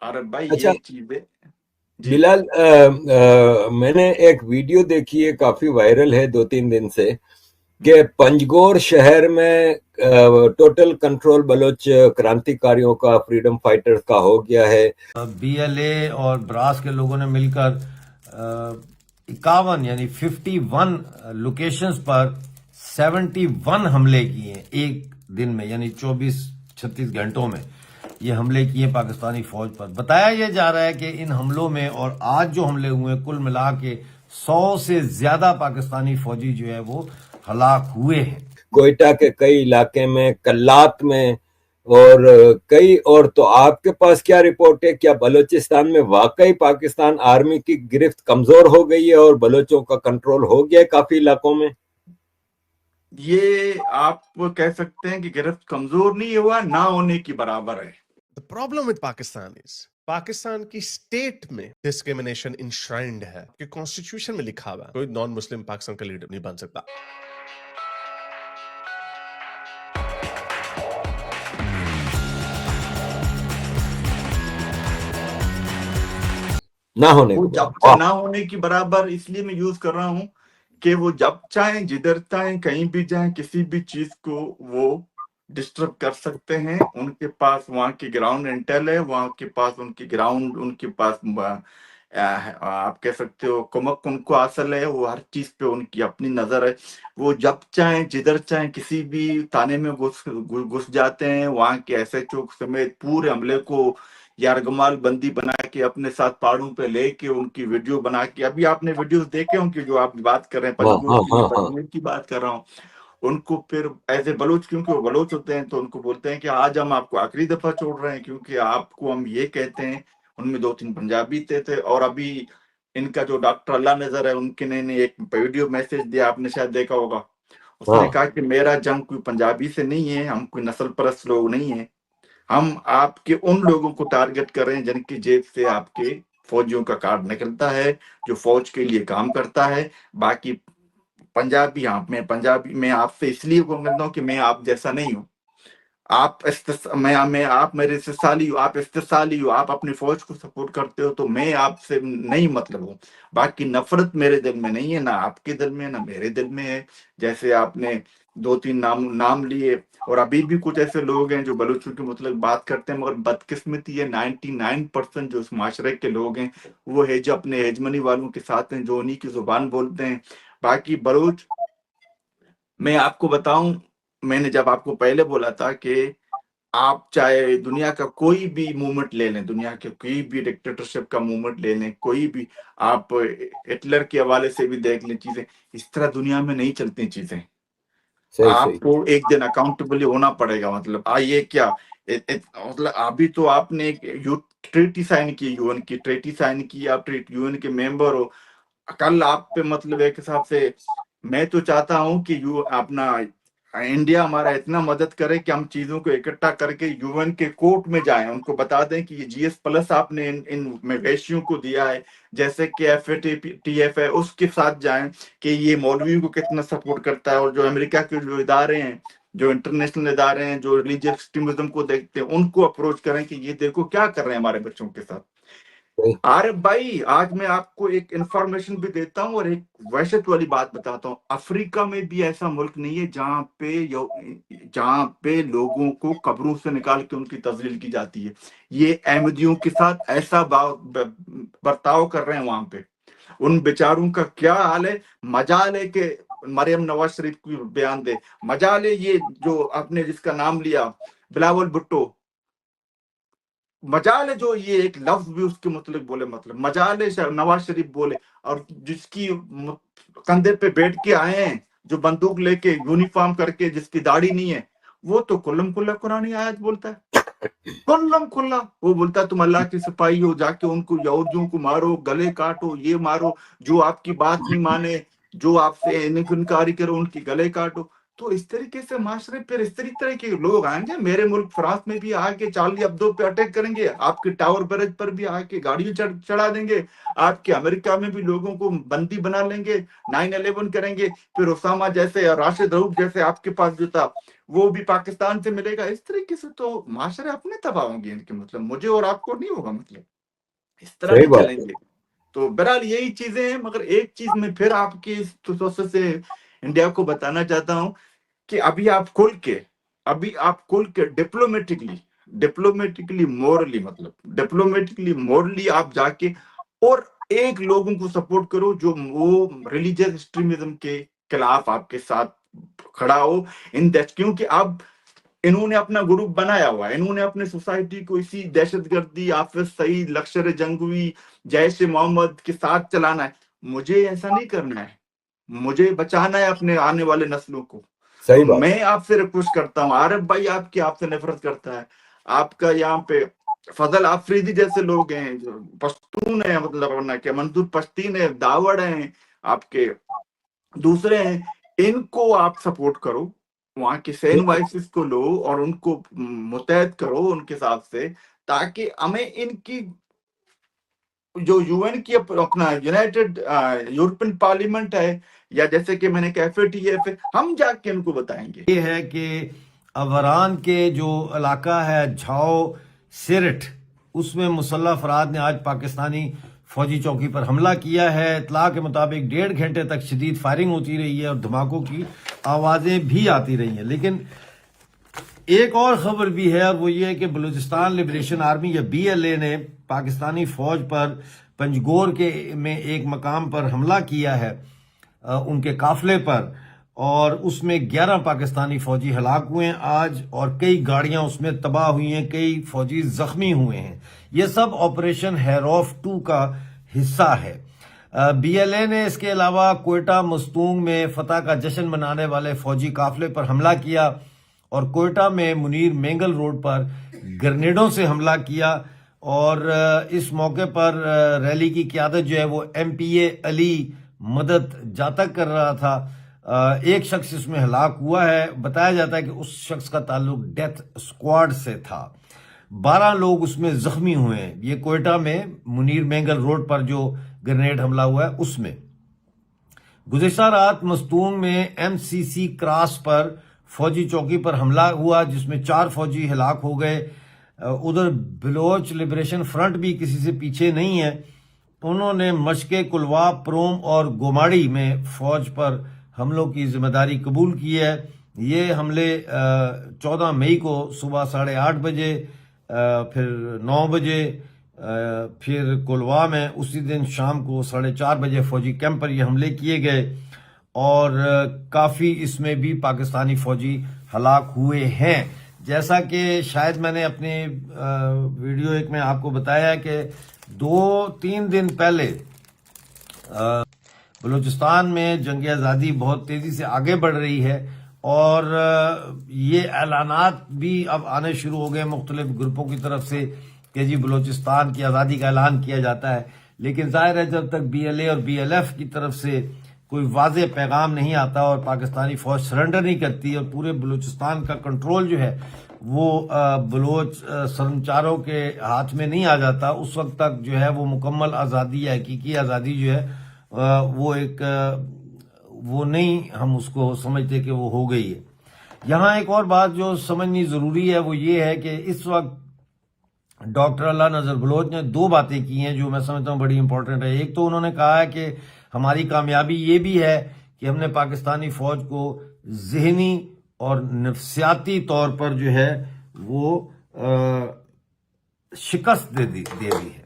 अरे भाई अच्छा ये चीजें। जी। बिलाल, मैंने एक वीडियो देखी है, काफी वायरल है 2-3 दिन से, कि पंजगोर शहर में टोटल कंट्रोल बलोच क्रांतिकारियों का, फ्रीडम फाइटर्स का हो गया है। बीएलए और ब्रास के लोगों ने मिलकर 51 यानी 51 लोकेशंस पर 71 हमले किए एक दिन में, यानी 24-36 घंटों में ये हमले किए पाकिस्तानी फौज पर। बताया यह जा रहा है कि इन हमलों में और आज जो हमले हुए कुल मिला के 100 से ज्यादा पाकिस्तानी फौजी जो है वो हलाक हुए हैं। कोयटा के कई इलाके में, कल्लात में, और कई और। तो आपके पास क्या रिपोर्ट है? क्या बलूचिस्तान में वाकई पाकिस्तान आर्मी की गिरफ्त कमजोर हो गई है और बलोचों का कंट्रोल हो गया है काफी इलाकों में? ये आप कह सकते हैं कि गिरफ्त कमजोर नहीं हुआ, ना होने की बराबर है। The problem with Pakistan is, Pakistan की स्टेट में डिस्क्रिमिनेशन इंश्राइंड है कि कॉन्स्टिट्यूशन में लिखा हुआ है कोई नॉन मुस्लिम पाकिस्तान का लीडर नहीं बन सकता। ना होने वो के जब बाद, ना होने की बराबर इसलिए मैं यूज कर रहा हूं कि वो जब चाहें, जिधर चाहें, कहीं भी जाएं, किसी भी चीज को वो डिस्टर्ब कर सकते हैं। उनके पास वहां की ग्राउंड इंटेल है, वहां के पास उनकी ग्राउंड, उनके पास आप कह सकते हो कुमक उनको हासिल है। वो हर चीज पे उनकी अपनी नजर है। वो जब चाहें, जिधर चाहें, किसी भी थाने में घुस जाते हैं। वहां के एसएचओ समेत पूरे हमले को यारगमाल बंदी बना के अपने साथ पहाड़ों पे लेके उनकी वीडियो बना के, अभी आपने वीडियोस देखे होंगे जो आप बात कर रहे हैं हाँ पंजगुर हाँ की, हाँ मैं हाँ। पंजगुर की बात कर रहा हूँ। उनको फिर एज ए बलोच, क्योंकि वो बलोच होते हैं, तो उनको बोलते हैं कि आज हम आपको आखिरी दफा छोड़ रहे हैं, क्योंकि आपको हम ये कहते हैं। उनमें 2-3 पंजाबी थे। और अभी इनका जो डॉक्टर अल्लाह नजर है, उनके ने एक वीडियो मैसेज दिया, आपने शायद देखा होगा। उसने हाँ कहा कि मेरा जंग कोई पंजाबी से नहीं है, हम कोई नस्ल परस्त लोग नहीं है। हम आपके उन लोगों को टारगेट कर रहे हैं जिनकी जेब से आपके फौजियों का कार्ड निकलता है, जो फौज के लिए काम करता है। बाकी पंजाबी, हाँ मैं पंजाबी, मैं आपसे इसलिए कहता हूँ कि मैं आप जैसा नहीं हूँ। आप मैं आप मेरे से साली हो, आप इस्तेसाली हो, आप अपनी फौज को सपोर्ट करते हो, तो मैं आपसे नहीं मतलब हूँ। बाकी नफरत मेरे दिल में नहीं है, ना आपके दिल में, ना मेरे दिल में है। जैसे आपने 2-3 नाम नाम लिए, और अभी भी कुछ ऐसे लोग हैं जो बलूचों के मतलब बात करते हैं, मगर बदकिस्मती है 99% जो इस माशरे के लोग हैं वो है जो अपने हेजमनी वालों के साथ हैं, जो उन्हीं की जुबान बोलते हैं। बाकी बलूच, मैं आपको बताऊं, मैंने जब आपको पहले बोला था कि आप चाहे दुनिया का कोई भी मूवमेंट ले लें, दुनिया के कोई भी डिक्टेटरशिप का मूवमेंट ले लें, कोई भी, आप हिटलर के हवाले से भी देख लें, चीजें इस तरह दुनिया में नहीं चलती चीजें। सही सही। आपको एक दिन अकाउंटेबल होना पड़ेगा। मतलब आइए क्या, मतलब अभी तो आपने एक ट्रीटी साइन की, यूएन की ट्रीटी साइन की, आप यूएन के मेंबर हो। कल आप पे मतलब एक हिसाब से मैं तो चाहता हूं कि यू अपना इंडिया हमारा इतना मदद करे कि हम चीजों को इकट्ठा करके यूएन के कोर्ट में जाएं, उनको बता दें कि ये जीएस प्लस आपने इन मवेशियों को दिया है, जैसे कि एफएटीएफ है, उसके साथ जाएं कि ये मौलवियों को कितना सपोर्ट करता है। और जो अमेरिका के जो इदारे हैं, जो इंटरनेशनल इदारे हैं, जो रिलीजियस एक्सट्रीमिज्म को देखते हैं, उनको अप्रोच करें कि ये देखो क्या कर रहे हैं हमारे बच्चों के साथ। सही। अरे भाई, आज मैं आपको एक इंफॉर्मेशन भी देता हूँ और एक वहशत वाली बात बताता हूँ। अफ्रीका में भी ऐसा मुल्क नहीं है जहाँ पे लोगों को कब्रों से निकाल के उनकी तजलील की जाती है। ये अहमदियों के साथ ऐसा बर्ताव कर रहे हैं वहां पे। उन बेचारों का क्या हाल है। मजाल है कि मरियम नवाज शरीफ को बयान दे, मजाल है ये जो आपने जिसका नाम लिया बिलावल भुट्टो, मजाल है जो ये एक लफ्ज भी उसके मतलब बोले, मतलब मजाल है नवाज शरीफ बोले। और जिसकी कंधे पे बैठ के आए हैं, जो बंदूक लेके यूनिफॉर्म करके, जिसकी दाढ़ी नहीं है, वो तो कुल्लम कुल्ला कुरानी आयत बोलता है। कुल्लम कुल्ला वो बोलता है तुम अल्लाह के सिपाही हो, जाके उनको यहूदियों को मारो, गले काटो, ये मारो, जो आपकी बात नहीं माने, जो आपसे इनकारी करो, उनकी गले काटो। तो इस तरीके से माशरे फिर इस तरह के लोग आएंगे मेरे मुल्क फ्रांस में भी आके चार्ली अब्दो पे अटैक करेंगे, आपके टावर ब्रिज पर भी आके गाड़ियां चढ़ा देंगे, आपके अमेरिका में भी लोगों को बंदी बना लेंगे, 9/11 करेंगे, फिर उसामा जैसे राशिद रऊफ जैसे आपके पास जो था वो भी पाकिस्तान से मिलेगा। इस तरीके से तो माशरे अपने तबाह होंगे इनके, मतलब मुझे और आपको नहीं होगा, मतलब इस तरह सही नहीं बात है। चलेंगे। तो बहरहाल यही चीजें हैं, मगर एक चीज मैं फिर आपकी इस सोर्स से इंडिया को बताना चाहता हूं कि अभी आप खुल के डिप्लोमेटिकली मोरली, मतलब डिप्लोमेटिकली मोरली आप जाके और एक लोगों को सपोर्ट करो जो वो रिलीजियस एक्सट्रीमिज्म के खिलाफ आपके साथ खड़ा हो इन देश, क्योंकि अब इन्होंने अपना ग्रुप बनाया हुआ है, इन्होंने अपने सोसाइटी को इसी दहशतगर्दी हाफिज सईद लश्कर जंगवी जैश ए मोहम्मद के साथ चलाना है। मुझे ऐसा नहीं करना है, मुझे बचाना है अपने आने वाले नस्लों को। सही तो बात। मैं आपसे रिक्वेस्ट करता हूँ, आरिफ भाई आपसे नफरत करता है, आपका यहाँ पे फजल आफरीदी जैसे लोग हैं जो पश्तून है, मतलब वरना क्या मंसूर पश्तीन है, दावड़ हैं, आपके दूसरे हैं, इनको आप सपोर्ट करो, वहां के सैन वाइसेस को लो और उनको मुतहद करो उनके साथ से, ताकि हमें इनकी जो यूएन की अपना यूनाइटेड यूरोपियन पार्लियामेंट है, या जैसे कि मैंने FATF है, हम जाके उनको बताएंगे। ये है कि अवरान के जो इलाका है झाओ सिरट, उसमें मुसल्लह अफराद ने आज पाकिस्तानी फौजी चौकी पर हमला किया है। इतला के मुताबिक 1.5 घंटे तक शदीद फायरिंग होती रही है और धमाकों की आवाजें भी आती रही हैं। लेकिन एक और खबर भी है, और वो ये है कि बलूचिस्तान लिबरेशन आर्मी या BLA ने पाकिस्तानी फौज पर पंजगोर में एक मकाम पर हमला किया है उनके काफिले पर, और उसमें 11 पाकिस्तानी फौजी हलाक हुए हैं आज, और कई गाड़ियां उसमें तबाह हुई हैं, कई फौजी जख्मी हुए हैं। ये सब ऑपरेशन हैरोफ 2 का हिस्सा है। BLA ने इसके अलावा कोयटा मस्तूंग में फतह का जश्न मनाने वाले फौजी काफिले पर हमला किया और कोयटा में मुनीर मेंगल रोड पर ग्रेनेडों से हमला किया। और इस मौके पर रैली की क़यादत जो है वो MPA अली मदद जातक कर रहा था। एक शख्स इसमें हलाक हुआ है, बताया जाता है कि उस शख्स का ताल्लुक डेथ स्क्वाड से था। 12 लोग उसमें जख्मी हुए हैं। ये कोयटा में मुनीर मेंगल रोड पर जो ग्रेनेड हमला हुआ है उसमें। गुज़िश्ता रात मस्तूंग में MCC क्रॉस पर फौजी चौकी पर हमला हुआ जिसमें 4 फौजी हलाक हो गए। उधर बलोच लिबरेशन फ्रंट भी किसी से पीछे नहीं है, उन्होंने मशके कुलवा, प्रोम और गोमाड़ी में फौज पर हमलों की जिम्मेदारी कबूल की है। ये हमले 14 मई को सुबह 8:30 बजे, फिर 9 बजे, फिर कुलवा में उसी दिन शाम को 4:30 बजे फौजी कैंप पर ये हमले किए गए, और काफ़ी इसमें भी पाकिस्तानी फौजी हलाक हुए हैं। जैसा कि शायद मैंने अपने वीडियो एक में आपको बताया कि 2-3 दिन पहले बलूचिस्तान में जंग आज़ादी बहुत तेज़ी से आगे बढ़ रही है, और ये ऐलानात भी अब आने शुरू हो गए मुख्तलिफ ग्रुपों की तरफ से कि जी बलूचिस्तान की आज़ादी का ऐलान किया जाता है। लेकिन जाहिर है जब तक BLA और BLF की तरफ से कोई वाज़े पैगाम नहीं आता और पाकिस्तानी फौज सरेंडर नहीं करती और पूरे बलूचिस्तान का कंट्रोल जो है वो बलोच सरंचारों के हाथ में नहीं आ जाता, उस वक्त तक जो है वो मुकम्मल आज़ादी या हकीकी आज़ादी जो है वो नहीं हम उसको समझते कि वो हो गई है। यहाँ एक और बात जो समझनी ज़रूरी है वो ये है कि इस वक्त डॉक्टर अल्लाह नज़र बलोच ने 2 बातें की हैं जो मैं समझता हूँ बड़ी इंपॉर्टेंट है। एक तो उन्होंने कहा है कि हमारी कामयाबी ये भी है कि हमने पाकिस्तानी फौज को ज़हनी और नफ्सियाती तौर पर जो है वो शिकस्त दे दी है।